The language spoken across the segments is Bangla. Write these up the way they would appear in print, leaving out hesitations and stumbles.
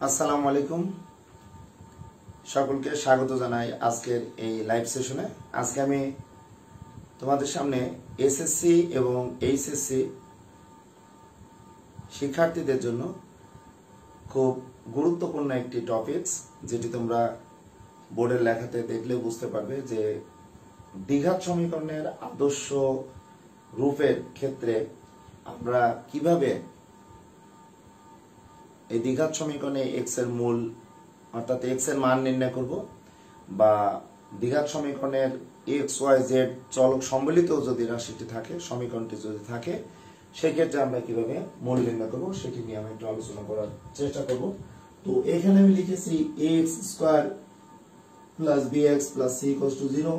আসসালামু আলাইকুম, সকলকে স্বাগত জানাই আজকের এই লাইভ সেশনে। আজকে আমি তোমাদের সামনে এসএসসি এবং এইচএসসি শিক্ষার্থীদের জন্য খুব গুরুত্বপূর্ণ একটি টপিকস, যেটি তোমরা বোর্ডের লেখাতে দেখলে বুঝতে পারবে যে দ্বিঘাত সমীকরণের আদর্শ রূপের ক্ষেত্রে আমরা কিভাবে এই দ্বিঘাত সমীকরণে এক্স এর মূল অর্থাৎ এক্স এর মান নির্ণয় করব, বা দ্বিঘাত সমীকরণের এক্স ওয়াই জেড চলক সম্বলিত যদি রাশিটি থাকে, সমীকরণটি যদি থাকে, সেক্ষেত্রে আমরা কিভাবে মূল নির্ণয় করব সেটি নিয়ে আমি একটু আলোচনা করার চেষ্টা করব। তো এখানে আমি লিখেছি x square plus b x plus c equals to 0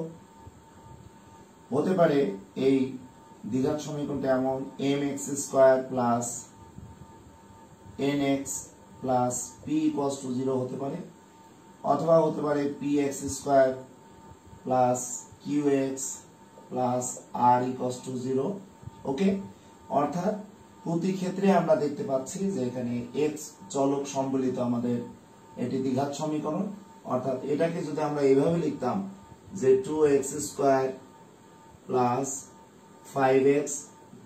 হতে পারে এই দ্বিঘাত সমীকরণটা এমন m x square plus nx plus p equals to 0 হতে পারে, অথবা হতে পারে px square plus qx plus r equals to 0। Okay, অর্থাৎ প্রতি ক্ষেত্রে আমরা দেখতে পাচ্ছি যে এখানে x চলক সম্বলিত আমাদের এটি দ্বিঘাত সমীকরণ। অর্থাৎ এটাকে যদি আমরা এইভাবে লিখতাম যে 2x square plus 5x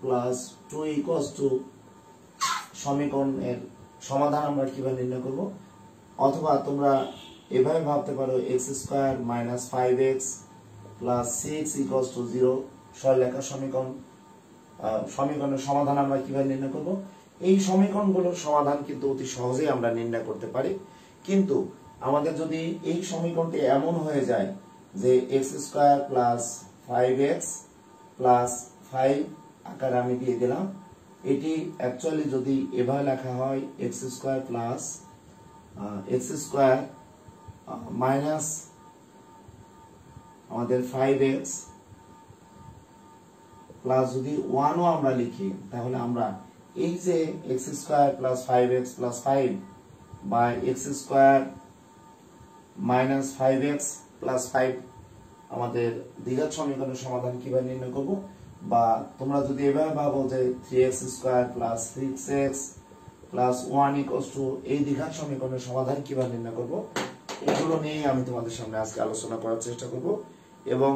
plus 2 equals to সমীকরণের সমাধান আমরা কিভাবে নির্ণয় করব, অথবা তোমরা এভাবে ভাবতে পারো x square minus 5x plus 6 equals to 0 সরলরেখা সমীকরণের সমাধান আমরা কিভাবে নির্ণয় করব। এই সমীকরণগুলোর সমাধান কিন্তু অতি সহজেই আমরা নির্ণয় করতে পারি। কিন্তু আমাদের যদি এই সমীকরণটি এমন হয়ে যায় যে x square plus 5x plus 5 আকারে আমি দিয়ে দিলাম, এটি অ্যাকচুয়ালি যদি এভাবে লেখা হয় x square plus x square minus আমাদের 5x প্লাস যদি 1ও আমরা লিখি, তাহলে আমরা এই যে x square plus 5x plus 5 বা x square minus 5x plus 5 আমাদের দ্বিঘাত সমীকরণের সমাধান কিভাবে নির্ণয় করব, বা তোমরা যদি এভাবে ভাবো যে 3x square plus 6x plus 1 equals to এই দ্বিঘাত সমীকরণের সমাধান কিভাবে নির্ণয় করব, এগুলো নিয়ে আমি তোমাদের সামনে আজকে আলোচনা করার চেষ্টা করব। এবং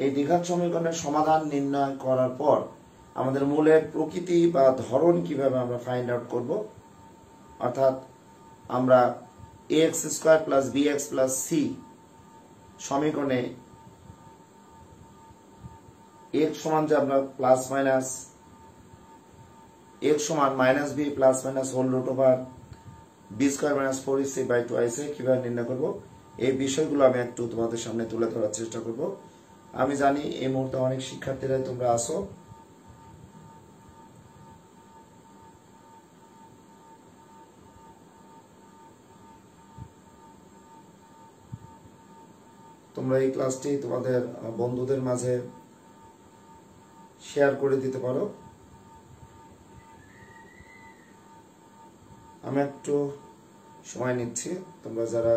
এই দ্বিঘাত সমীকরণের সমাধান নির্ণয় করার পর আমাদের মূলের প্রকৃতি বা ধরন কিভাবে আমরা ফাইন্ড আউট করব, অর্থাৎ আমরা ax square plus bx plus c সমীকরণে x সমান যে আমরা প্লাস মাইনাস x সমান minus b plus minus whole root over b square minus 4ac by 2ac কিভাবে নির্ণয় করব, এই বিষয়গুলো আমি একটু তোমাদের সামনে তুলে ধরার চেষ্টা করব। আমি জানি এই মুহূর্তে অনেক শিক্ষার্থীরা তোমরা আসো, তোমরা এই ক্লাসটি তোমাদের বন্ধুদের মাঝে শেয়ার করে দিতে পারো। আমি একটু সময় নিচ্ছি, তোমরা যারা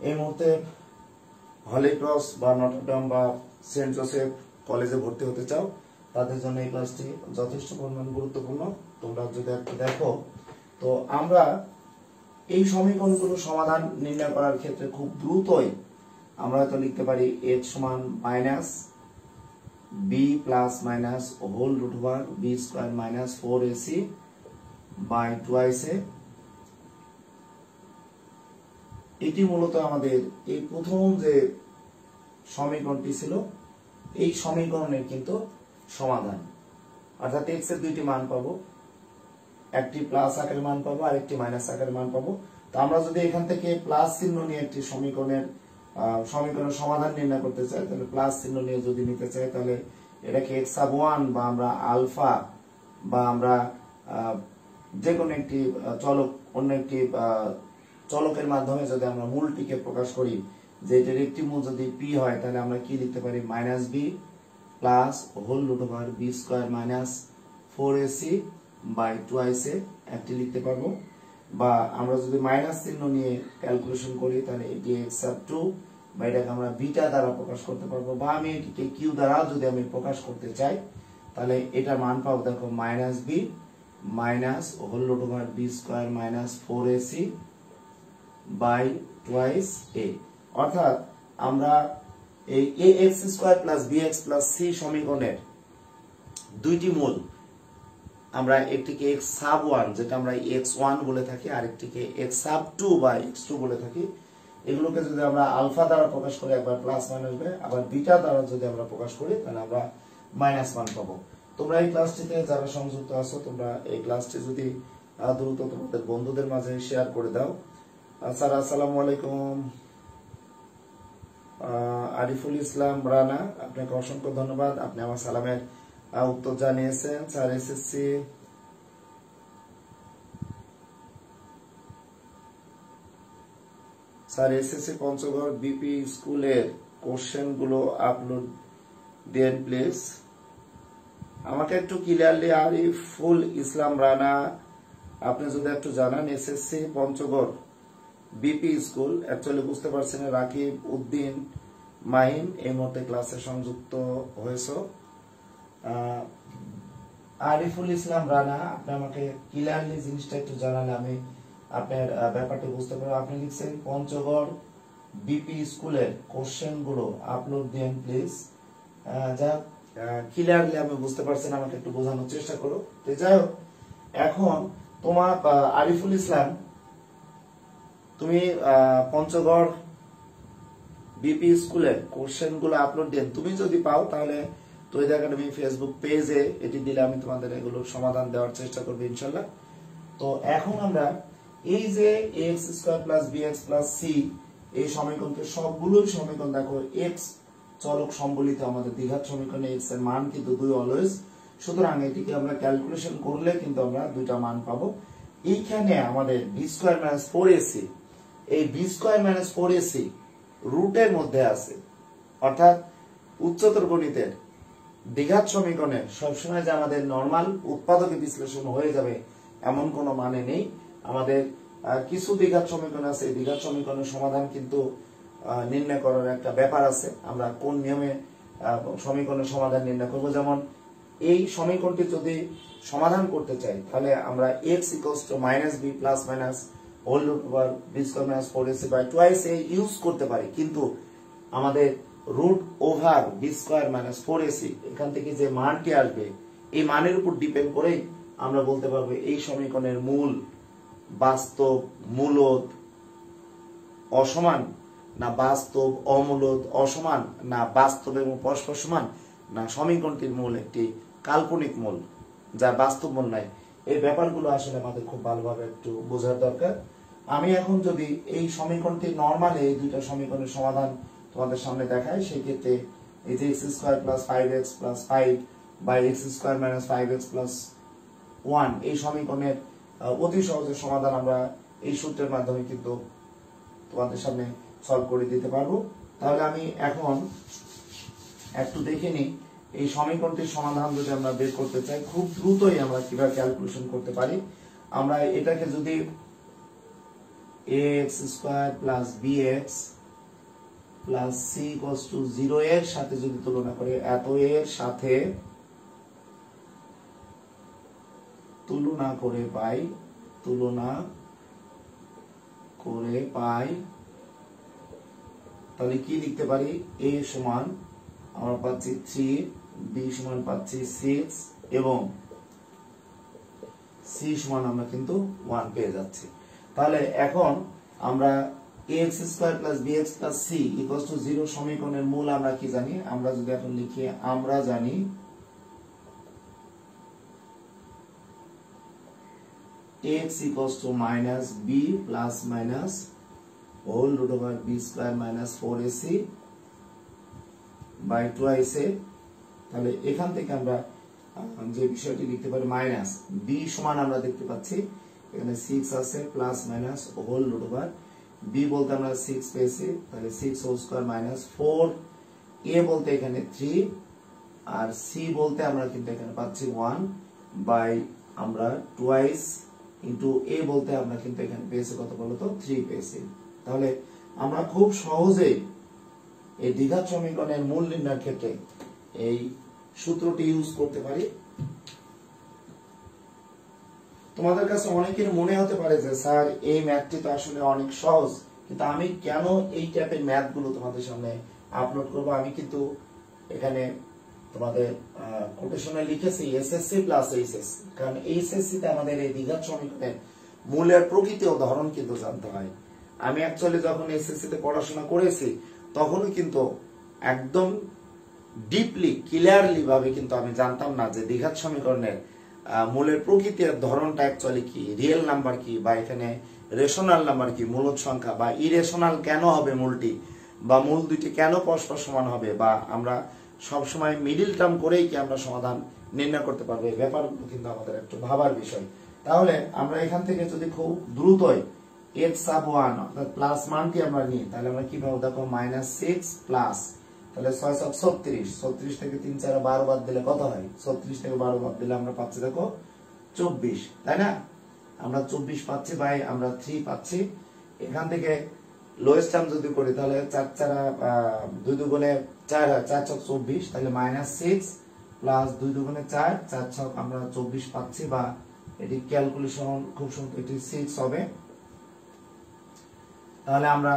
এই মুহূর্তে হলি ক্রস বা নটরডেম বা সেন্ট জোসেফ কলেজে ভর্তি হতে চাও, তাদের জন্য এই ক্লাসটি যথেষ্ট পরিমাণ গুরুত্বপূর্ণ। তোমরা যদি একটু দেখো, তো আমরা এই সমীকরণগুলো সমাধান নির্ণয় করার ক্ষেত্রে খুব দ্রুতই আমরা হয়তো লিখতে পারি x সমান minus b plus minus whole root over b square minus 4ac by 2ac। এটি মূলত আমাদের এই প্রথম যে সমীকরণটি ছিল এই সমীকরণের কিন্তু সমাধান, অর্থাৎ x এর দুইটি মান পাবো, একটি প্লাস আকারের মান পাবো আর একটি মাইনাস আকারের মান পাবো। তো আমরা যদি এখান থেকে প্লাস চিহ্ন নিয়ে একটি সমীকরণের সমাধান নির্ণয় করতে চাই, তাহলে প্লাস চিহ্ন নিয়ে যদি নিতে চাই, তাহলে এটাকে x সাব 1 বা আমরা আলফা বা আমরা যে কোনো একটি চলক অন্য একটি চলকের মাধ্যমে যদি আমরা মূলটিকে প্রকাশ করি, যে এটার একটি মূল যদি p হয়, তাহলে আমরা কি লিখতে পারি minus b plus whole root over b square minus 4ac by 2ac একটি লিখতে পারবো। বা আমরা যদি মাইনাস চিহ্ন নিয়ে ক্যালকুলেশন করি তাহলে এটি x sub 2 বা এটাকে আমরা বিটা দ্বারা প্রকাশ করতে পারবো, বা আমি এটিকে কিউ দ্বারা যদি আমি প্রকাশ করতে চাই তাহলে এটার মান পাবো দেখো minus B minus whole root over B square minus 4ac by twice A. অর্থাৎ আমরা এই ax square plus bx plus c সমীকরণের দুইটি মূল, আমরা একটিকে x সাব 1 যেটা আমরা x1 বলে থাকি, আর একটিকে x সাব 2 বা x2 বলে থাকি। এগুলোকে যদি আমরা আলফা দ্বারা প্রকাশ করি একবার প্লাস মান আসবে, আবার বিটা দ্বারা যদি আমরা প্রকাশ করি তাহলে আমরা মাইনাস মান পাবো। তোমরা এই ক্লাসটিতে যারা সংযুক্ত আছো তোমরা এই ক্লাসটি যদি দ্রুত তোমাদের বন্ধুদের মাঝে শেয়ার করে দাও। স্যার আসসালামু আলাইকুম। আরিফুল ইসলাম রানা, আপনাকে অসংখ্য ধন্যবাদ, আপনি আমার সালামের উত্তর জানিয়েছেন। স্যার এসএসসি পঞ্চগড় বিপি স্কুলের কোশ্চেন গুলো আপলোড দেন প্লিজ। আমাকে একটু ক্লিয়ারলি আরিফুল ইসলাম রানা আপনি যদি একটু জানান, SSC Panchagarh BP school, actually বুঝতে পারছেন রাকিব উদ্দিন মাহিম এই মুহূর্তে ক্লাসে সংযুক্ত হয়েছে। আরিফুল ইসলাম রানা আপনি আমাকে ক্লিয়ারলি জিনিসটা একটু জানালে আমি আপনার ব্যাপারটা বুঝতে পারবো। আপনি লিখছেন পঞ্চগড় বিপি স্কুলের কোশ্চেন গুলো আপলোড দেন প্লিজ। যা ক্লিয়ারলি আমি বুঝতে পারছেন, আমাকে একটু বোঝানোর চেষ্টা করো। যাই হোক, এখন তোমার আরিফুল ইসলাম তুমি পঞ্চগড় বিপি স্কুলের কোশ্চেন গুলো আপলোড দেন তুমি যদি পাও তাহলে তৈরি একাডেমি ফেসবুক পেজে এটি দিলে আমি তোমাদের এগুলো সমাধান দেওয়ার চেষ্টা করবো ইনশাল্লাহ। তো এখন আমরা এই যে ax square plus bx plus c এই সমীকরণকে সবগুলোই সমীকরণ দেখো x চলক সম্বলিত আমাদের দ্বিঘাত সমীকরণে x এর মান কিন্তু 2 অলওয়েজ, সুতরাং এটিকে আমরা ক্যালকুলেশন করলে কিন্তু আমরা দুইটা মান পাবো। এইখানে আমাদের b স্কয়ার মাইনাস 4ac, এই b স্কয়ার মাইনাস 4ac রুটের মধ্যে আছে, অর্থাৎ উচ্চতর গণিতের দ্বিঘাত সমীকরণে সবসময় যে আমাদের নরমাল উৎপাদকে বিশ্লেষণ হয়ে যাবে এমন কোনো মানে নেই। আমাদের কিছু দ্বিঘাত সমীকরণ আছে, এই দ্বিঘাত সমীকরণের সমাধান কিন্তু নির্ণয় করার একটা ব্যাপার আছে। আমরা কোন নিয়মে সমীকরণের সমাধান নির্ণয় করব, যেমন এই সমীকরণটি যদি সমাধান করতে চাই তাহলে আমরা x minus b plus minus whole root over b square minus 4ac by twice a use করতে পারি, কিন্তু আমাদের root over b square minus 4ac এখান থেকে যে মানটি আসবে এই মানের উপর ডিপেন্ড করেই আমরা বলতে পারবো এই সমীকরণের মূল বাস্তব মূলদ অসমান, না বাস্তব অমূলদ অসমান, না বাস্তব এবং পরস্পর সমান, না সমীকরণটির মূল একটি কাল্পনিক মূল যার বাস্তব মূল নাই। এই ব্যাপারগুলো আসলে আমাদের খুব ভালোভাবে একটু বোঝার দরকার। আমি এখন যদি এই সমীকরণটি নরমালি এই দুইটা সমীকরণের সমাধান তোমাদের সামনে দেখাই, সেই ক্ষেত্রে এই যে x square plus 5x plus 5 by x square minus 5x plus 1 এই সমীকরণের অতি সহজে সমাধান আমরা এই সূত্রের মাধ্যমে কিন্তু তোমাদের সামনে সলভ করে দিতে পারবো। তাহলে আমি এখন একটু দেখে নিই এই সমীকরণটির সমাধান যদি আমরা বের করতে চাই খুব দ্রুতই আমরা কিভাবে ক্যালকুলেশন করতে পারি। আমরা এটাকে যদি ax square plus bx plus c equals to 0 এর সাথে যদি তুলনা করি, এত এর সাথে তুলনা করে পাই তাহলে কি লিখতে পারি, a সমান আমরা পাচ্ছি 3, b সমান পাচ্ছি 6 এবং c সমান আমরা কিন্তু 1 পেয়ে যাচ্ছি। তাহলে এখন আমরা ax square plus bx plus c equals to 0 সমীকরণের মূল আমরা কি জানি, আমরা যদি এখন লিখি আমরা জানি x equals to minus b plus minus whole root over b square minus 4ac by twice a। তাহলে এখান থেকে আমরা যে বিষয়টি লিখতে পারি মাইনাস b সমান আমরা দেখতে পাচ্ছি এখানে 6 আছে plus minus whole root over b বলতে আমরা 6 পেয়েছি, তাহলে 6 হোল স্কয়ার মাইনাস 4, a বলতে এখানে 3 আর c বলতে আমরা কিন্তু এখানে পাচ্ছি 1 বাই আমরা টুয়াইস ইন্টু এ বলতে আমরা কিন্তু এখানে পেয়েছি কত বলতো 3 পেয়েছি। তাহলে আমরা খুব সহজেই এই দ্বিঘাত সমীকরণের মূল নির্ণয়ের ক্ষেত্রে এই সূত্রটি ইউজ করতে পারি। তোমাদের কাছে অনেকের মনে হতে পারে যে স্যার এই ম্যাথটি তো আসলে অনেক সহজ, কিন্তু আমি কেন এই টাইপের ম্যাথ গুলো তোমাদের সামনে আপলোড করব? আমি কিন্তু এখানে তোমাদের কোটেশনে লিখেছি এসএসসি প্লাস এইচএসসি, কারণ এইচএসসি তে আমাদের এই দ্বিঘাত সমীকরণের মূলের প্রকৃতি ও ধরন কিন্তু জানতে হয়। আমি অ্যাকচুয়ালি যখন এসএসসি তে পড়াশোনা করেছি তখনও কিন্তু একদম ডিপলি ক্লিয়ারলি ভাবে কিন্তু আমি জানতাম না যে দ্বিঘাত সমীকরণের মূলের প্রকৃতির ধরনটা অ্যাকচুয়ালি কি, রিয়েল নাম্বার কি, বা এখানে রেশনাল নাম্বার কি, মূলদ সংখ্যা, বা ইরেশনাল কেন হবে মূলটি, বা মূল দুইটি কেন পরস্পর সমান হবে, বা আমরা সবসময় মিডিল টার্ম করেই কি আমরা সমাধান নির্ণয় করতে পারবো, এই ব্যাপারগুলো কিন্তু আমাদের একটু ভাবার বিষয়। তাহলে আমরা এখান থেকে যদি খুব দ্রুতই x sub 1 অর্থাৎ প্লাস মানটি আমরা নিই, তাহলে আমরা কি পাবো দেখো -6 প্লাস, তাহলে 6 সব 36, 36 থেকে 3 4 12 বাদ দিলে কত হয়? 36 থেকে 12 বাদ দিলে আমরা পাচ্ছি দেখো 24, তাই না? আমরা 24 পাচ্ছি বাই আমরা 3 পাচ্ছি। এখান থেকে লোয়েস্ট টার্ম যদি করি তাহলে 4 4 2 দুগুণে 4 হয়, 4 6 24, তাহলে -6 প্লাস 2 দুগুণে 4, 4 6 আমরা 24 পাচ্ছি, বা এটি ক্যালকুলেশন খুব সুন্দর এটি 6 হবে। তাহলে আমরা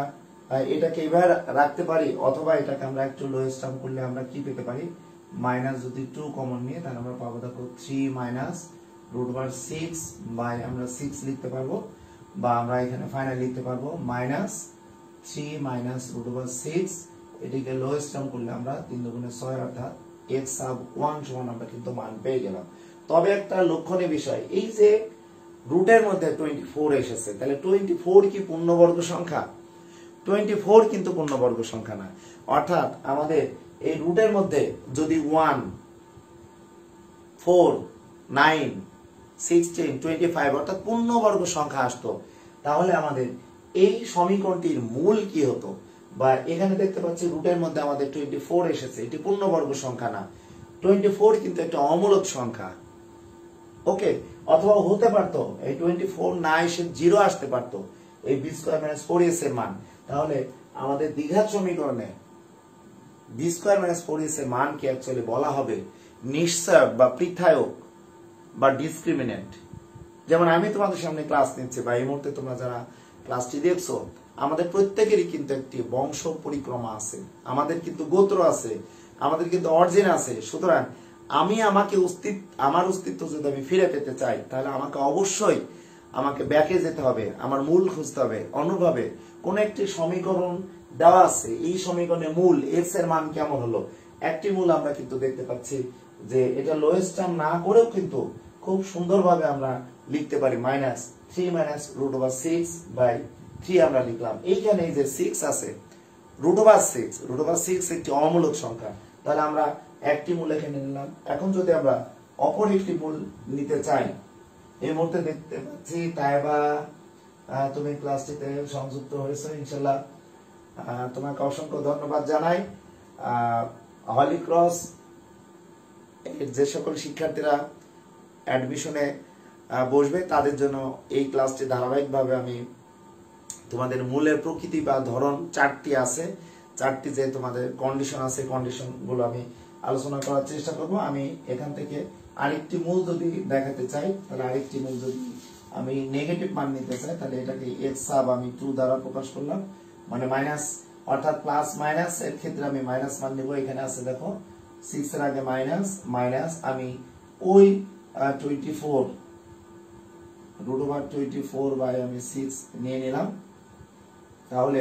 এটাকে এবার রাখতে পারি, অথবা এটাকে আমরা একটু লোয়েস্ট টার্ম করলে আমরা কি পেতে পারি? মাইনাস যদি 2 কমন নিয়ে তাহলে আমরা পাবো দেখো 3 মাইনাস √6 বাই আমরা 6 লিখতে পারবো, বা আমরা এখানে ফাইনাল লিখতে পারবো -3 মাইনাস √6, এটিকে লোয়েস্ট টার্ম করলে আমরা 3 দুগুণে 6 অর্থাৎ x sub 1 সমান আমরা কিন্তু মান পেয়ে গেলাম। তবে একটা লক্ষণীয় বিষয়, এই যে রুটের মধ্যে 24 এসেছে, তাহলে 24 কি পূর্ণবর্গ সংখ্যা? 24 কিন্তু পূর্ণবর্গ সংখ্যা না। অর্থাৎ আমাদের এই রুটের মধ্যে যদি 1 4 9 16 25 অর্থাৎ পূর্ণবর্গ সংখ্যা আসতো, তাহলে আমাদের এই সমীকরণটির মূল কি হতো? বা এখানে দেখতে পাচ্ছি রুটের মধ্যে আমাদের 24 এসেছে, এটি পূর্ণবর্গ সংখ্যা না, 24 কিন্তু একটা অমূলক সংখ্যা। ওকে, অথবা হতে পারতো এই 24 না এসে 0 আসতে পারতো, এই b² - 4ac এর মান। তাহলে আমাদের দ্বিঘাত সমীকরণে b² - 4ac এর মান কি অ্যাকচুয়ালি বলা হবে নিশ্চয়ক বা পৃথায়ক বা ডিসক্রিমিনেন্ট। যেমন আমি তোমাদের সামনে ক্লাস নিচ্ছি, বা এই মুহূর্তে তোমরা যারা ক্লাসটি দেখছো, আমাদের প্রত্যেকেরই কিন্তু একটি বংশ পরিক্রমা আছে, আমাদের কিন্তু গোত্র আছে, আমাদের কিন্তু অরিজিন আছে। সুতরাং আমার অস্তিত্ব যদি আমি ফিরে পেতে চাই, তাহলে আমাকে অবশ্যই আমাকে ব্যাকে যেতে হবে, আমার মূল খুঁজতে হবে। অনুভাবে কোন একটি সমীকরণ দেওয়া আছে, এই সমীকরণে মূল x এর মান কেমন হলো? একটি মূল আমরা কিন্তু দেখতে পাচ্ছি যে এটা লোয়েস্ট টার্ম না করেও কিন্তু খুব সুন্দরভাবে আমরা লিখতে পারি -3 মাইনাস √6 বাই 3 আমরা লিখলাম। এইখানে এই যে 6 আছে, √6 একটি অমূলক সংখ্যা, তাহলে আমরা একটি মূল এখানে নিলাম। এখন যদি আমরা অপর একটি মূল নিতে চাই, এই মুহূর্তে দেখতে পাচ্ছি তাইবা তুমি ক্লাসটিতে সংযুক্ত হয়েছো, ইনশাআল্লাহ তোমাকে অসংখ্য ধন্যবাদ জানাই। হলি ক্রস এর যে সকল শিক্ষার্থীরা অ্যাডমিশনে বসবে তাদের জন্য এই ক্লাসটি ধারাবাহিকভাবে আমি তোমাদের মূলের প্রকৃতি বা ধরন 4টি আছে, 4টি যে তোমাদের কন্ডিশন আছে, কন্ডিশন গুলো আমি আলোচনা করার চেষ্টা করব। আমি এখান থেকে আরেকটি মূল যদি দেখাতে চাই, তাহলে আরেকটি মূল যদি আমি নেগেটিভ মান নিতে চাই, তাহলে এটাকে x sub আমি 2 দ্বারা প্রকাশ করলাম, মানে মাইনাস অর্থাৎ প্লাস মাইনাস এর ক্ষেত্রে আমি মাইনাস মান নেব। এখানে আছে দেখো 6 এর আগে মাইনাস আমি ওই 24 √24 বাই আমি 6 নিয়ে নিলাম। তাহলে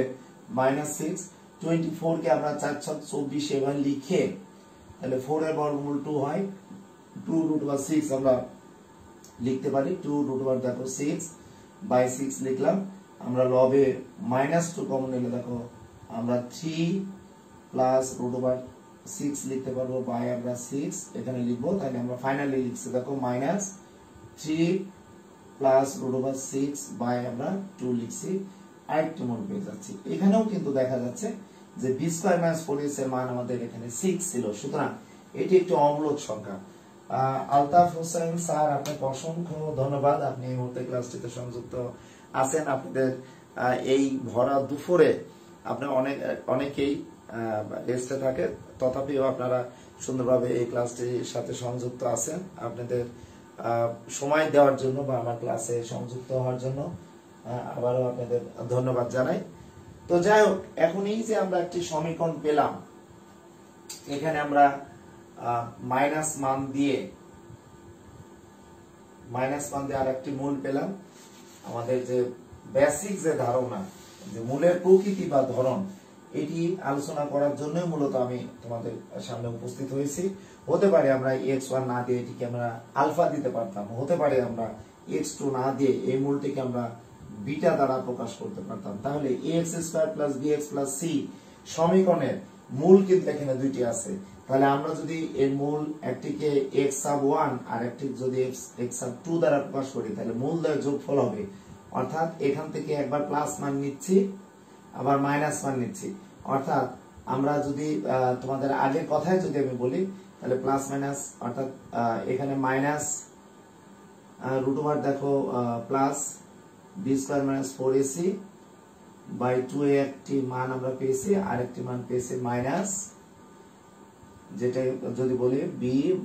-6 24 কে আমরা 4 6 24 এবার লিখে, তাহলে 4 এর বর্গমূল 2 হয়, 2√6 আমরা লিখতে পারি, 2√6 দেখো 6 বাই 6 লিখলাম। আমরা লবে -2 কমন নিলে দেখো আমরা 3 প্লাস √6 লিখতে পারবো, বাই আমরা 6 এখানে লিখবো। তাহলে আমরা ফাইনালি লিখছি দেখো -3 প্লাস √6 বাই আমরা 2 লিখছি। আরেকটি মূল পেয়ে যাচ্ছি। এখানেও কিন্তু দেখা যাচ্ছে যে b² - 4ac এর মান আমাদের এখানে 6 ছিল, সুতরাং এটি একটি অমূলক সংখ্যা। আলতাফ হোসেন স্যার, আপনাকে অসংখ্য ধন্যবাদ। আপনি এই মুহূর্তে ক্লাসটিতে সংযুক্ত আছেন। আপনাদের এই ভরা দুপুরে আপনার অনেকেই রেস্টে থাকে, তথাপিও আপনারা সুন্দরভাবে এই ক্লাসটির সাথে সংযুক্ত আছেন। আপনাদের সময় দেওয়ার জন্য বা আমার ক্লাসে সংযুক্ত হওয়ার জন্য আবারও আপনাদের ধন্যবাদ জানাই। তো যাই হোক, এখন এই যে আমরা একটি সমীকরণ পেলাম, এখানে আমরা মাইনাস মান দিয়ে আর একটি মূল পেলাম। আমাদের যে বেসিক যে ধারণা, যে মূলের প্রকৃতি বা ধরন, এটি আলোচনা করার জন্য মূলত আমি তোমাদের সামনে উপস্থিত হয়েছি। হতে পারে আমরা x1 না দিয়ে এটিকে আমরা আলফা দিতে পারতাম, হতে পারে আমরা x2 না দিয়ে এই মূলটিকে আমরা বিটা দ্বারা প্রকাশ করতে পারতাম। তাহলে ax² + bx + c সমীকরণের মূল কিন্তু এখানে দুইটি আছে। তাহলে আমরা যদি এর মূল একটিকে x1 আর একটি যদি x2 দ্বারা প্রকাশ করি, তাহলে মূল দ্বয়ের যোগফল হবে। অর্থাৎ এখান থেকে একবার প্লাস মান নিচ্ছি, আবার মাইনাস মান নিচ্ছি। অর্থাৎ আমরা যদি তোমাদের আগের কথায় যদি আমি বলি, তাহলে প্লাস মাইনাস, অর্থাৎ এখানে মাইনাস √, দেখো প্লাস b² - 4ac বাই 2 এ একটি মান আমরা পেয়েছি, আর একটি মান পেয়েছি মাইনাস, যেটা যদি বলি b -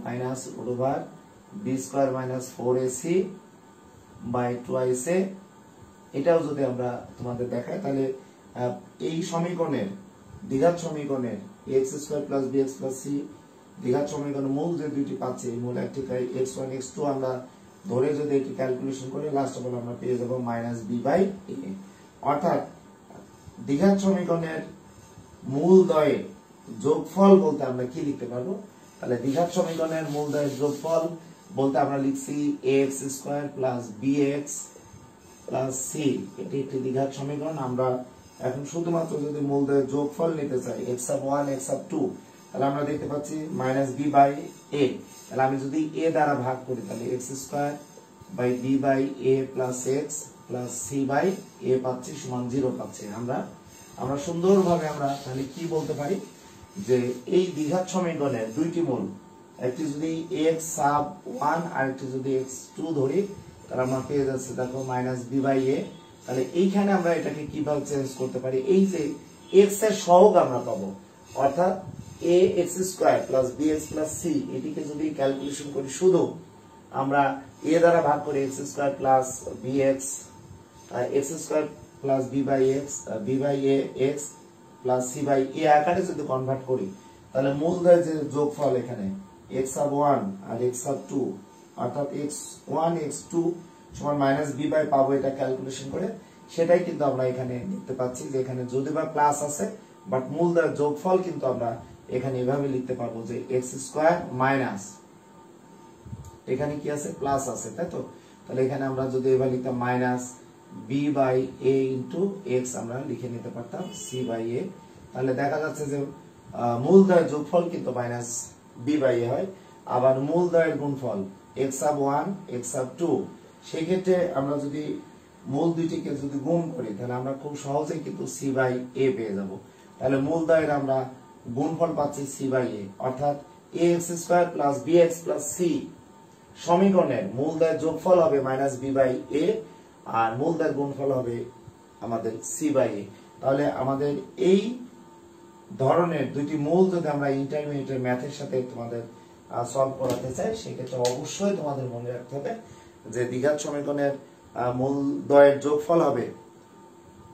√, b² - 4ac by 2ac, এটাও যদি আমরা তোমাদের দেখাই, তাহলে এই সমীকরণের দ্বিঘাত সমীকরণের x² + bx + c দ্বিঘাত সমীকরণের মূল যে দুইটি পাচ্ছি, এই মূল একটি x1 x2 আমরা ধরে যদি এটি ক্যালকুলেশন করি, লাস্ট অফ অল আমরা পেয়ে যাব -b/a। অর্থাৎ দ্বিঘাত সমীকরণের মূল দ্বয়ের যোগফল বলতে আমরা কি লিখতে পারবো? তাহলে দ্বিঘাত সমীকরণের মূল দ্বয়ের যোগফল বলতে আমরা লিখছি ax² + bx + c। এটি একটি দ্বিঘাত সমীকরণ। আমরা এখন শুধুমাত্র যদি মূল দ্বয়ের যোগফল নিতে চাই x1 x2, তাহলে আমরা দেখতে পাচ্ছি -b/a। তাহলে আমি যদি a দ্বারা ভাগ করি, তাহলে x² / b/a + x + c/a পাচ্ছি সমান 0 পাচ্ছি। আমরা সুন্দরভাবে আমরা তাহলে কি বলতে পারি, যে এই দ্বিঘাত সমীকরণের দুইটি মূল, একটি যদি x1 আর একটি যদি x2 ধরি, তাহলে আমরা পেয়ে যাচ্ছে দেখো -b/a। তাহলে এইখানে আমরা এটাকে কিভাবে চেঞ্জ করতে পারি? এই যে x এর সহগ আমরা পাবো, অর্থাৎ ax² + bx + c, এটিকে যদি ক্যালকুলেশন করি, শুধু আমরা a দ্বারা ভাগ করে x² + bx, x² + b/x b/a x + c/a আকারে যদি কনভার্ট করি, তাহলে মূল দ্বয়ের যে যোগফল এখানে x1 আর x2, অর্থাৎ x1 x2 সমান -b/, পাবো এটা ক্যালকুলেশন করে। সেটাই কিন্তু আমরা এখানে দেখতে পাচ্ছি যে এখানে যদি বা প্লাস আছে, বাট মূল দ্বয়ের যোগফল কিন্তু আমরা এখানে এভাবে লিখতে পারবো যে x² মাইনাস, এখানে কি আছে? প্লাস আছে, তাই তো? তাহলে এখানে আমরা যদি এভাবে লিখতাম -b/a * x, আমরা লিখে নিতে পারতাম c/a। তাহলে দেখা যাচ্ছে যে মূল দ্বয়ের যোগফল কিন্তু -b/a হয়। আবার মূল দ্বয়ের গুণফল x1 x2, সেই ক্ষেত্রে আমরা যদি মূল দুইটিকে যদি গুণ করি, তাহলে আমরা খুব সহজেই কিন্তু c/a পেয়ে যাব। তাহলে মূল দ্বয়ের আমরা গুণফল পাচ্ছি c/a, অর্থাৎ ax² + bx + c সমীকরণের মূল দ্বয়ের যোগফল হবে -b/a, আর মূল দ্বয়ের গুণফল হবে আমাদের c/a। তাহলে আমাদের এই ধরনের দুইটি মূল যদি আমরা ইন্টারমিডিয়েটের ম্যাথের সাথে তোমাদের সলভ করাতে চাই, সেক্ষেত্রে অবশ্যই তোমাদের মনে রাখতে হবে যে দ্বিঘাত সমীকরণের মূল দ্বয়ের যোগফল হবে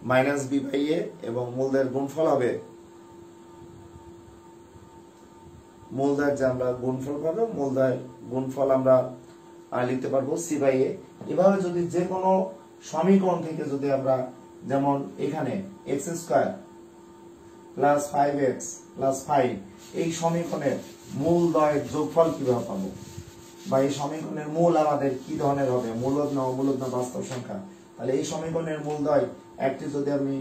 -b/a এবং মূল দ্বয়ের গুণফল হবে, মূল দ্বয়ের যে আমরা গুণফল পাবো, মূল দ্বয়ের গুণফল আমরা লিখতে পারবো c/a। এভাবে যদি যে কোনো সমীকরণ থেকে যদি আমরা, যেমন এখানে x² + 5x + 5, এই সমীকরণের মূল দ্বয়ের যোগফল কিভাবে পাবো, বা এই সমীকরণের মূল আমাদের কি ধরনের হবে, মূলদ না অমূলদ না বাস্তব সংখ্যা? তাহলে এই সমীকরণের মূল দ্বয় একটি যদি আমি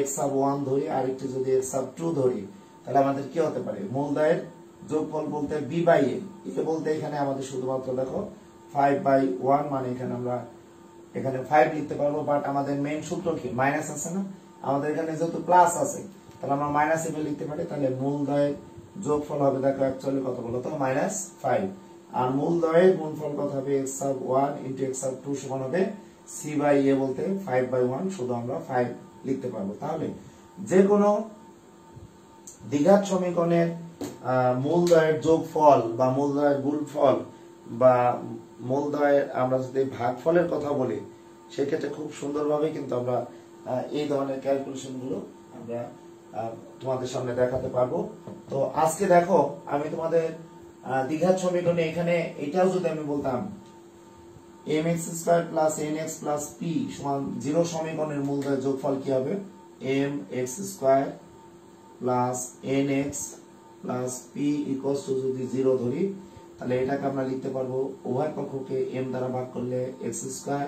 x1 ধরি আর একটি যদি x2 ধরি, তাহলে আমাদের কি হতে পারে? মূল দ্বয়ের যোগফল বলতে b/a, এটা বলতে এখানে আমাদের শুধুমাত্র দেখো 5/1, মানে এখানে আমরা 5 লিখতে পারবো, বাট আমাদের মেইন সূত্র কি? মাইনাস আছে না, আমাদের এখানে যেহেতু প্লাস আছে, তাহলে আমরা -a লিখতে পারি। তাহলে মূল দ্বয়ের যোগফল হবে দেখো অ্যাকচুয়ালি কত বলো তো? -5। আর মূলদ্বয়ের গুণফল কত হবে x sub 1 into x sub 2 সমান হবে c by a বলতে 5/1 শুধু আমরা 5 লিখতে পারবো। তাহলে যে কোনো দ্বিঘাত সমীকরণের মূলদ্বয়ের যোগফল বা মূলদ্বয়ের গুণফল বা মূলদ্বয়ের আমরা যদি ভাগফলের কথা বলি সেক্ষেত্রে খুব সুন্দরভাবে কিন্তু আমরা এই ধরনের ক্যালকুলেশন গুলো আমরা তোমাদের সামনে দেখাতে পারবো। তো আজকে দেখো আমি তোমাদের দ্বিঘাত সমীকরণে এখানে এটাও যদি আমি বলতাম mx square plus nx plus p সমান 0 সমীকরণের মূলদ্বয়ের যোগফল কি হবে mx square plus nx plus p equals two যদি 0 ধরি তাহলে এটাকে আমরা লিখতে পারবো উভয় পক্ষকে m দ্বারা ভাগ করলে x স্কয়ার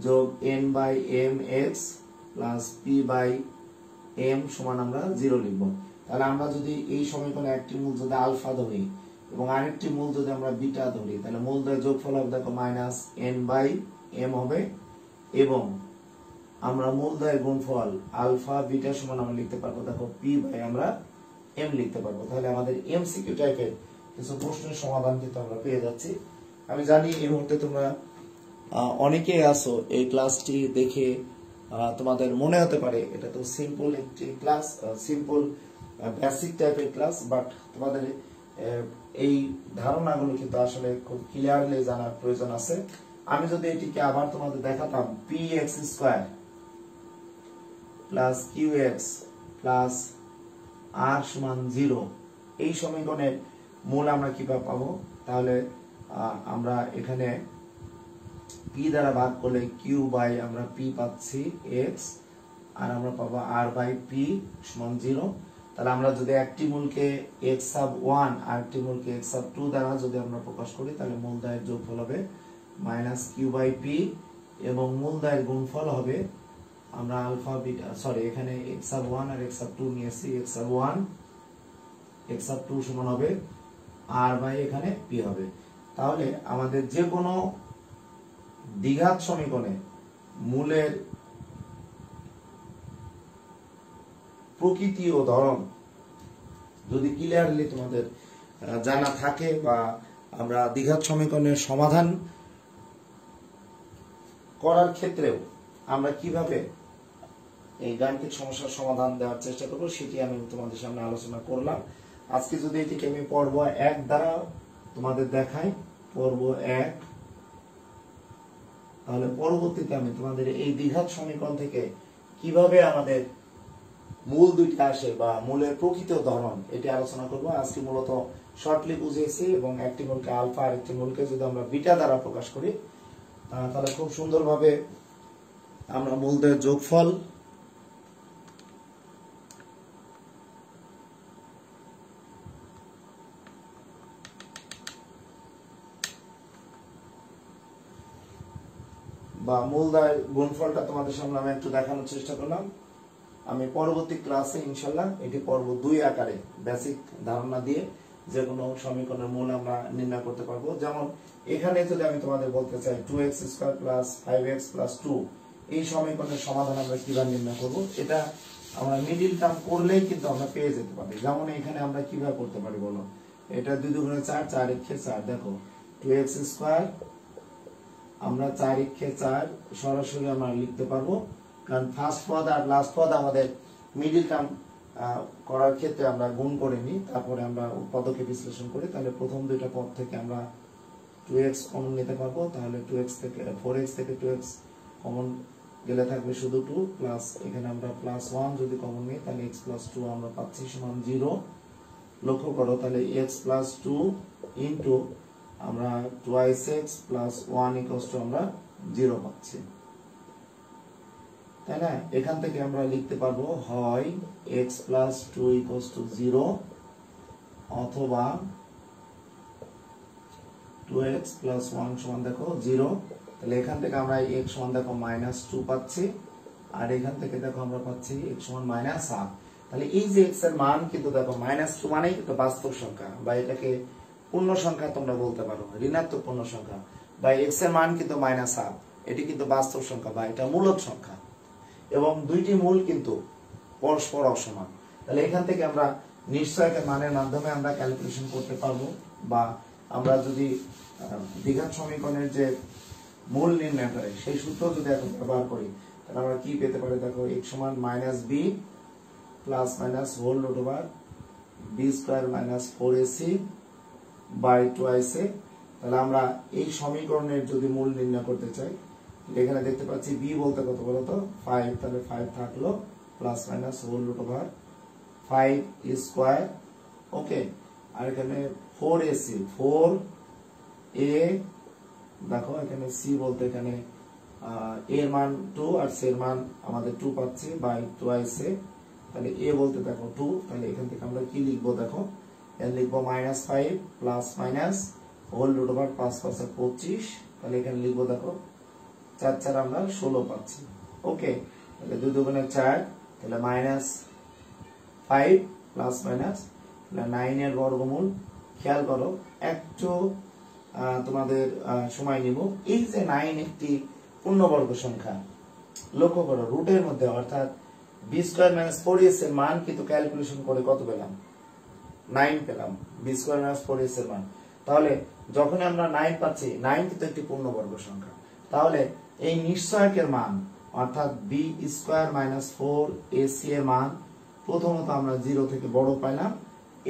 যোগ n by mx plus p by m সমান আমরা 0 লিখব। তাহলে আমরা যদি এই সমীকরণে একটি মূল যদি আলফা ধরি এবং আরেকটি মূল যদি আমরা বিটা ধরি তাহলে মূলদ্বয়ের যোগফল হবে দেখো মাইনাস n বাই m হবে এবং আমরা মূলদ্বয়ের গুণফল আলফা বিটা সমান আমরা লিখতে পারবো দেখো p বাই আমরা m লিখতে পারবো। তাহলে আমাদের এমসিকিউ টাইপের কিছু প্রশ্নের সমাধান কিন্তু আমরা পেয়ে যাচ্ছি। আমি জানি এই মুহূর্তে তোমরা অনেকেই আছো এই ক্লাসটি দেখে তোমাদের মনে হতে পারে এটা তো সিম্পল একটি ক্লাস, সিম্পল বেসিক টাইপের ক্লাস, বাট তোমাদের এই ধারণাগুলো কিন্তু আসলে খুব ক্লিয়ারলি জানার প্রয়োজন আছে। আমি যদি এটিকে আবার তোমাদের দেখাতাম px square plus qx plus r সমান 0 এই সমীকরণের মূল আমরা কিভাবে পাবো, তাহলে আমরা এখানে p দ্বারা ভাগ করলে q বাই আমরা p পাচ্ছি x আর আমরা পাবো r বাই p সমান 0। তাহলে আমরা যদি একটি মূলকে x sub 1 আর একটি মূলকে x sub 2 দ্বারা যদি আমরা প্রকাশ করি তাহলে মূলদ্বয়ের যোগফল হবে মাইনাস q বাই p এবং মূলদ্বয়ের গুণফল হবে আমরা আলফা বিটা এখানে x sub 1 আর x sub 2 নিয়েছি x sub 1 x sub 2 সমান হবে r বাই এখানে p হবে। তাহলে আমাদের যে কোনো দ্বিঘাত সমীকরণে মূলের প্রকৃতি ও ধরন যদি ক্লিয়ারলি তোমাদের জানা থাকে বা আমরা দ্বিঘাত সমীকরণের সমাধান করার ক্ষেত্রেও আমরা কিভাবে এই গাণিতিক সমস্যার সমাধান দেওয়ার চেষ্টা করব সেটি আমি তোমাদের সামনে আলোচনা করলাম। আজকে যদি এটিকে আমি পর্ব 1 দ্বারা তোমাদের দেখাই পর্ব 1, তাহলে পরবর্তীতে আমি তোমাদের এই দ্বিঘাত সমীকরণ থেকে কিভাবে আমাদের মূল দুইটা আসে বা মূলের প্রকৃত ধরন এটি আলোচনা করব। আজকে মূলত শর্টলি বুঝিয়েছি এবং একটি মূলকে আলফা আর একটি মূলকে যদি আমরা বিটা দ্বারা প্রকাশ করি তাহলে খুব সুন্দরভাবে আমরা মূলদের যোগফল বা মূলদ্বয়ের গুণফলটা তোমাদের সামনে আমি একটু দেখানোর চেষ্টা করলাম। আমি পরবর্তী ক্লাসে ইনশাল্লাহ এটি পর্ব 2 আকারে বেসিক ধারণা দিয়ে যে কোনো সমীকরণের মূল আমরা নির্ণয় করতে পারবো। যেমন এখানে যদি আমি তোমাদের বলতে চাই 2x square plus 5x plus 2 এই সমীকরণের সমাধান আমরা কিভাবে নির্ণয় করব, এটা আমরা মিডিল টার্ম করলেই কিন্তু আমরা পেয়ে যেতে পারি। যেমন এখানে আমরা কিভাবে করতে পারি বলো, এটা 2 দুগুণে 4 4 একে 4 দেখো 2x স্কয়ার আমরা 4 একে 4 সরাসরি আমরা লিখতে পারবো, কারণ ফার্স্ট পদ আর লাস্ট পদ আমাদের মিডিল টার্ম করার ক্ষেত্রে আমরা গুণ করে নিই, তারপরে আমরা পদকে বিশ্লেষণ করি। তাহলে প্রথম দুইটা পদ থেকে আমরা 2x কমন নিতে পারবো, তাহলে 2x থেকে 4x থেকে 2x কমন গেলে থাকবে শুধু 2 প্লাস এখানে আমরা প্লাস 1 যদি কমন নিই তাহলে x প্লাস 2 আমরা পাচ্ছি সমান 0। লক্ষ্য করো তাহলে x প্লাস 2 ইনটু আমরা 2x প্লাস 1 ইকুয়ালস টু আমরা 0 পাচ্ছি, তাই না? এখান থেকে আমরা লিখতে পারবো হয় x প্লাস 2 ইকুয়ালস টু 0 অথবা 2x প্লাস 1 সমান দেখো 0। তাহলে এখান থেকে আমরা x সমান দেখো মাইনাস 2 পাচ্ছি আর এখান থেকে দেখো আমরা পাচ্ছি x সমান মাইনাস হাফ। তাহলে এই যে x এর মান কিন্তু দেখো মাইনাস 2 মানেই কিন্তু বাস্তব সংখ্যা বা এটাকে পূর্ণ সংখ্যা তোমরা বলতে পারো, ঋণাত্মক পূর্ণ সংখ্যা বা x এর মান কিন্তু মাইনাস হাফ, এটি কিন্তু বাস্তব সংখ্যা বা এটা মূলদ সংখ্যা এবং দুইটি মূল কিন্তু পরস্পর অসমান। তাহলে এখান থেকে আমরা নিশ্চয়কের মানের মাধ্যমে আমরা ক্যালকুলেশন করতে পারবো বা আমরা যদি দ্বিঘাত সমীকরণের যে মূল নির্ণয় করে সেই সূত্র যদি এখন ব্যবহার করি তাহলে আমরা কি পেতে পারি দেখো x সমান -b plus minus whole root over b square minus 4ac by 2ac। তাহলে আমরা এই সমীকরণের যদি মূল নির্ণয় করতে চাই এখানে দেখতে পাচ্ছি b বলতে কত বলতো 5, তাহলে 5 থাকলো plus minus whole root over 5 square, okay. আর এখানে 4ac 4a দেখো এখানে c বলতে এখানে এর মান 2 আর c এর মান আমাদের 2 পাচ্ছি বাই 2ac। তাহলে a বলতে দেখো 2, তাহলে এখান থেকে আমরা কি লিখবো দেখো লিখবো -5 plus minus whole root over 5 5 25, তাহলে এখানে লিখবো দেখো 4 4 আমরা 16 পাচ্ছি, ওকে। তাহলে 2 2 4, তাহলে -5 প্লাস মাইনাস 9 এর বর্গমূল। খেয়াল করো একটু তোমাদের সময় নিব, এই যে 9 একটি পূর্ণবর্গ সংখ্যা, লক্ষ্য করো রুটের মধ্যে অর্থাৎ b স্কয়ার মাইনাস 4ac এর মান কিন্তু ক্যালকুলেশন করে কত পেলাম 9 পেলাম, b স্কয়ার মাইনাস 4ac এর মান। তাহলে যখন আমরা 9 পাচ্ছি, 9 কিন্তু একটি পূর্ণবর্গ সংখ্যা, তাহলে এই নিশ্চয়কের মান অর্থাৎ b স্কয়ার মাইনাস 4ac এর মান প্রথমত আমরা 0 থেকে বড় পাইলাম,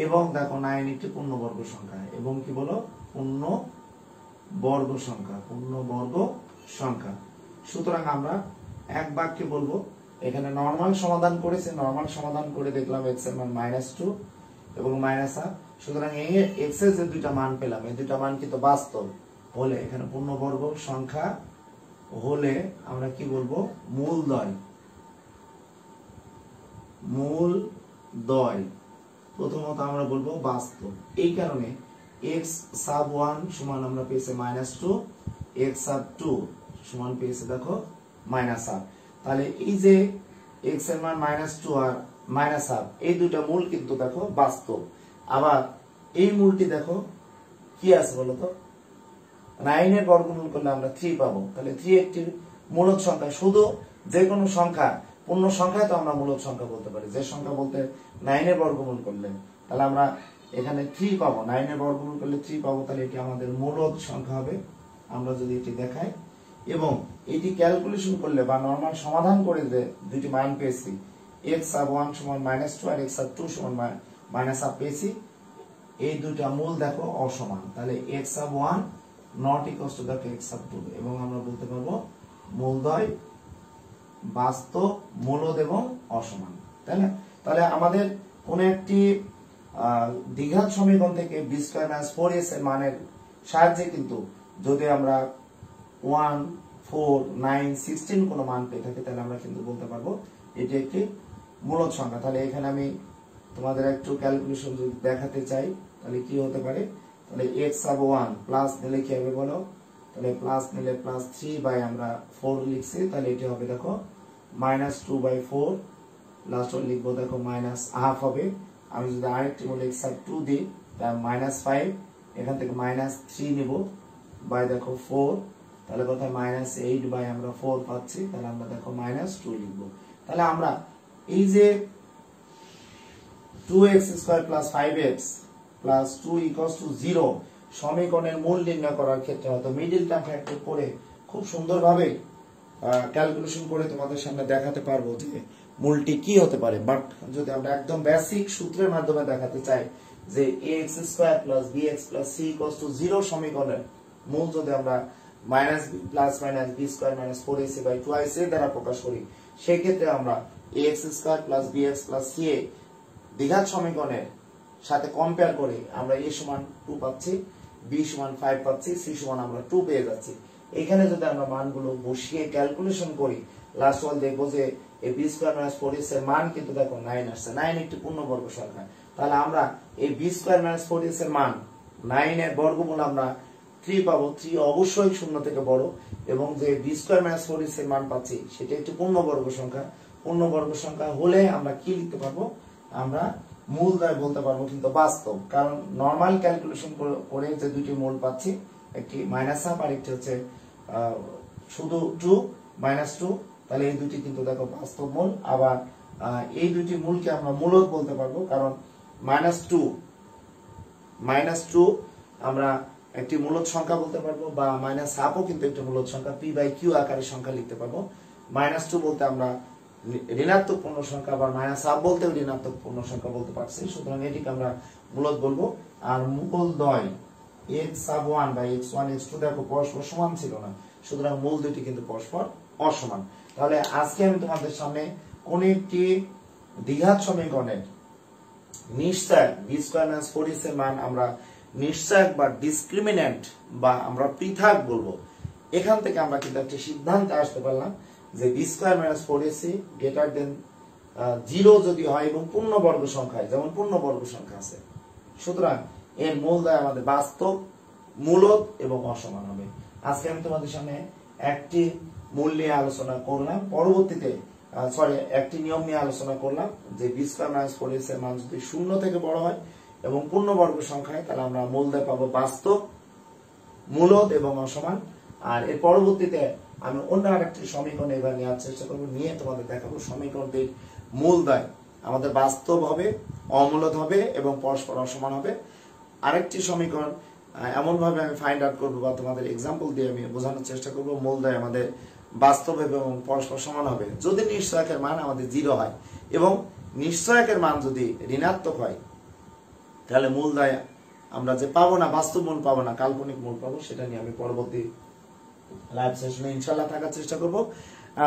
এবং দেখো 9 একটি পূর্ণবর্গ সংখ্যা এবং কি বলো পূর্ণবর্গ সংখ্যা। সুতরাং আমরা এক বাক্যে বলবো, এখানে নরমাল সমাধান করেছে, নরমাল সমাধান করে দেখলাম x এর মান -2 এবং -r। সুতরাং এই x এর যে দুইটা মান পেলাম এই দুইটা মান কিন্তু বাস্তব হলে, এখানে পূর্ণবর্গ সংখ্যা হলে আমরা কি বলবো মূলদ্বয় প্রথমত আমরা বলবো বাস্তব। এই কারণে x sub 1 সমান আমরা পেয়েছি -2, x sub 2 সমান পেয়েছি দেখো -r। তাহলে এই যে x এর মান -2 আর -r এই দুটো মূল কিন্তু দেখো বাস্তব। আবার এই মূলটি দেখো কি আছে বলতো 9 এর বর্গমূল করলে আমরা 3 পাবো, তাহলে 3 একটি মূলদ সংখ্যা। শুধু যে কোনো সংখ্যা পূর্ণ সংখ্যায় তো আমরা মূলদ সংখ্যা বলতে পারি, যে সংখ্যা বলতে 9 এর বর্গমূল করলে তাহলে আমরা এখানে 3 পাবো, 9 এর বর্গমূল করলে 3 পাবো, তাহলে এটি আমাদের মূলদ সংখ্যা হবে। আমরা যদি এটি দেখাই এবং এটি ক্যালকুলেশন করলে বা নরমাল সমাধান করে যে দুইটি মান পেয়েছি x sub 1 সমান -2 আর x sub 2 সমান -r পেয়েছি, এই দুইটা মূল দেখো অসমান, তাহলে x sub 1 not equals to দেখো x sub 2, এবং আমরা বলতে পারবো মূলদ্বয় বাস্তব, মূলদ এবং অসমান, তাই না? তাহলে আমাদের কোন একটি দ্বিঘাত সমীকরণ থেকে b স্কয়ার মাইনাস 4ac এর মানের সাহায্যে কিন্তু যদি আমরা 1 4 9 16 কোন মান পেয়ে থাকি তাহলে আমরা কিন্তু বলতে পারবো এটি একটি মূলদ সংখ্যা। তাহলে এখানে আমি তোমাদের একটু ক্যালকুলেশন যদি দেখাতে চাই তাহলে কি হতে পারে, তাহলে x sub 1 প্লাস নিলে কি হবে বলো, তাহলে প্লাস নিলে +3 বাই আমরা 4 লিখছি, তাহলে এটি হবে দেখো -2/4, লাস্ট ওয়ান লিখবো দেখো -1/2 হবে। আমি যদি আরেকটি বলি x sub 2 দিই তাহলে -5, এখান থেকে -3 নিব বাই দেখো 4, তাহলে কত -8 বাই আমরা 4 পাচ্ছি, তাহলে আমরা দেখো -2 লিখবো। তাহলে আমরা এই যে 2x² + 5x + 2 = 0 সমীকরণের মূল নির্ণয় করার ক্ষেত্রে হয়তো মিডল টার্ম ফ্যাক্টর করে খুব সুন্দরভাবে ক্যালকুলেশন করে তোমাদের সামনে দেখাতে পারবো যে মূলটি কি হতে পারে। বাট যদি আমরা একদম বেসিক সূত্রের মাধ্যমে দেখাতে চাই যে ax² + bx + c = 0 সমীকরণের মূল যদি আমরা -b² - 4ac/2ac দ্বারা প্রকাশ করি, সেই ক্ষেত্রে আমরা ax² + bx + c এ দ্বিঘাত সমীকরণের সাথে কম্পেয়ার করে আমরা a সমান 2 পাচ্ছি, b সমান 5 পাচ্ছি, c সমান আমরা 2 পেয়ে যাচ্ছি। এখানে যদি আমরা মানগুলো বসিয়ে ক্যালকুলেশন করি লাস্ট ওয়াল দেখবো যে এই b² - 4ac এর মান কিন্তু দেখো 9 আসছে, 9 একটি পূর্ণবর্গ সংখ্যা। তাহলে আমরা এই b² - 4ac এর মান 9 এর বর্গমূল আমরা 3 পাবো, 3 অবশ্যই 0 থেকে বড়, এবং যে b² - 4ac এর মান পাচ্ছি সেটা একটি পূর্ণবর্গ সংখ্যা। পূর্ণবর্গ সংখ্যা হলে আমরা কি লিখতে পারবো, আমরা মূলদ্বয় বলতে পারবো কিন্তু বাস্তব, কারণ নরমাল ক্যালকুলেশন করে যে দুটি মূল পাচ্ছি একটি -1/2 আর একটি হচ্ছে শুধু 2 -2, তাহলে এই দুটি কিন্তু দেখো বাস্তব মূল। আবার এই দুটি মূলকে আমরা মূলদ বলতে পারবো, কারণ -2 আমরা একটি মূলদ সংখ্যা বলতে পারবো, বা মাইনাস হাফও কিন্তু একটি মূলদ সংখ্যা, পি বাই কিউ আকারে সংখ্যা লিখতে পারবো। -2 বলতে আমরা ঋণাত্মক পূর্ণ সংখ্যা, বা মাইনাস হাফ বলতে ঋণাত্মক পূর্ণ সংখ্যা বলতে পারছি, সুতরাং এটিকে আমরা মূলদ বলবো। আর মূলদ্বয় x1 বা x1 x2 দেখো পরস্পর সমান ছিল না, সুতরাং মূল দুইটি কিন্তু পরস্পর অসমান। তাহলে আজকে আমি তোমাদের সামনে কোন একটি দ্বিঘাত সমীকরণের নিশ্চয়ক b² - 4ac এর মান আমরা নিশ্চয়ক বা ডিসক্রিমিন্যান্ট বা আমরা পৃথক বলবো। এখান থেকে আমরা কিন্তু একটা সিদ্ধান্তে আসতে পারলাম যে b² - 4ac গ্রেটার দেন 0 যদি হয় এবং পূর্ণবর্গ সংখ্যায়, যেমন পূর্ণবর্গ সংখ্যা আছে, সুতরাং এর মূলদ্বয় আমাদের বাস্তব, মূলদ এবং অসমান হবে। আজকে আমি তোমাদের সামনে একটি মূল নিয়ে আলোচনা করলাম, পরবর্তীতে একটি নিয়ম নিয়ে আলোচনা করলাম যে b² - 4ac এর মান যদি 0 থেকে বড় হয় এবং পূর্ণবর্গ সংখ্যায়, তাহলে আমরা মূলদ্বয় পাবো বাস্তব, মূলদ এবং অসমান। আর এর পরবর্তীতে আমি অন্য আরেকটি সমীকরণ এবার নেওয়ার চেষ্টা করবো, নিয়ে তোমাদের দেখাবো সমীকরণটির মূলদ্বয় আমাদের বাস্তব হবে, অমূলদ হবে এবং পরস্পর অসমান হবে। আরেকটি সমীকরণ এমন ভাবে আমি ফাইন্ড আউট করবো বা তোমাদের এক্সাম্পল দিয়ে আমি বোঝানোর চেষ্টা করবো, মূলদ্বয় আমাদের বাস্তব এবং পরস্পর সমান হবে যদি নিশ্চয়কের মান আমাদের 0 হয়, এবং নিশ্চয়কের মান যদি ঋণাত্মক হয়, তাহলে মূলদ্বয় আমরা যে পাবো না, বাস্তব মূল পাবো না, কাল্পনিক মূল পাবো। সেটা নিয়ে আমি পরবর্তী লাইভ সেশনে ইনশাআল্লাহ থাকার চেষ্টা করব।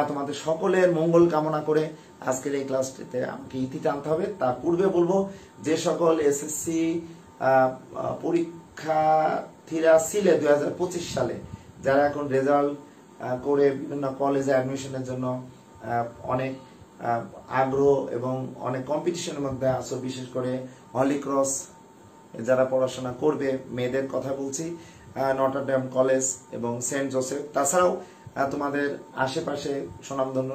তোমাদের সকলের মঙ্গল কামনা করে আজকের এই ক্লাসটিতে আমাকে ইতি টানতে হবে। তার পূর্বে বলবো, যে সকল এসএসসি পরীক্ষার্থীরা ছিলে 2025 সালে, যারা এখন রেজাল্ট করে বিভিন্ন কলেজে অ্যাডমিশনের জন্য অনেক আগ্রহ এবং অনেক কম্পিটিশনের মধ্যে আছো, বিশেষ করে হলি ক্রস যারা পড়াশোনা করবে, মেয়েদের কথা বলছি, নটরডেম কলেজ এবং সেন্ট জোসেফ, তাছাড়াও তোমাদের আশেপাশে সুনামধন্য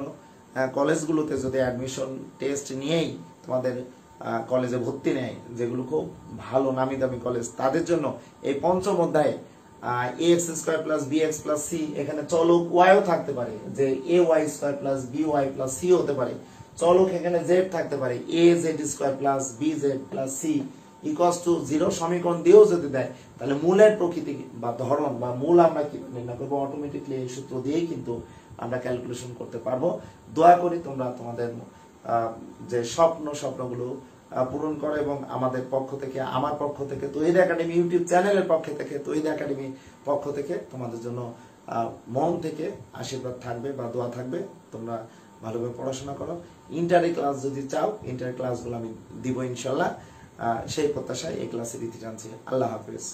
কলেজগুলোতে যদি অ্যাডমিশন টেস্ট নিয়েই তোমাদের কলেজে ভর্তি নেয়, যেগুলো খুব ভালো নামি দামি কলেজ, তাদের জন্য এই পঞ্চম অধ্যায়ে ax² + bx + c, এখানে চলক y ও থাকতে পারে, যে ay² + by + c হতে পারে, চলক এখানে z থাকতে পারে, az² + bz + c = 0 সমীকরণ দিয়েও যদি দেয়, তাহলে মূলের প্রকৃতি বা ধরন বা মূল আমরা কি নির্ণয় করবো, অটোমেটিকলি এই সূত্র দিয়েই কিন্তু আমরা ক্যালকুলেশন করতে পারবো। দোয়া করি তোমরা তোমাদের যে স্বপ্নগুলো পূরণ করো, এবং আমাদের পক্ষ থেকে, আমার পক্ষ থেকে, তৌহিদ একাডেমি ইউটিউব চ্যানেলের পক্ষ থেকে, তৌহিদ একাডেমি পক্ষ থেকে তোমাদের জন্য মন থেকে আশীর্বাদ থাকবে বা দোয়া থাকবে। তোমরা ভালোভাবে পড়াশোনা করো। ইন্টারি ক্লাস যদি চাও, ইন্টারি ক্লাসগুলো আমি দিব ইনশাল্লাহ। সেই প্রত্যাশায় এই ক্লাসের ইতি টানছি। আল্লাহ হাফেজ।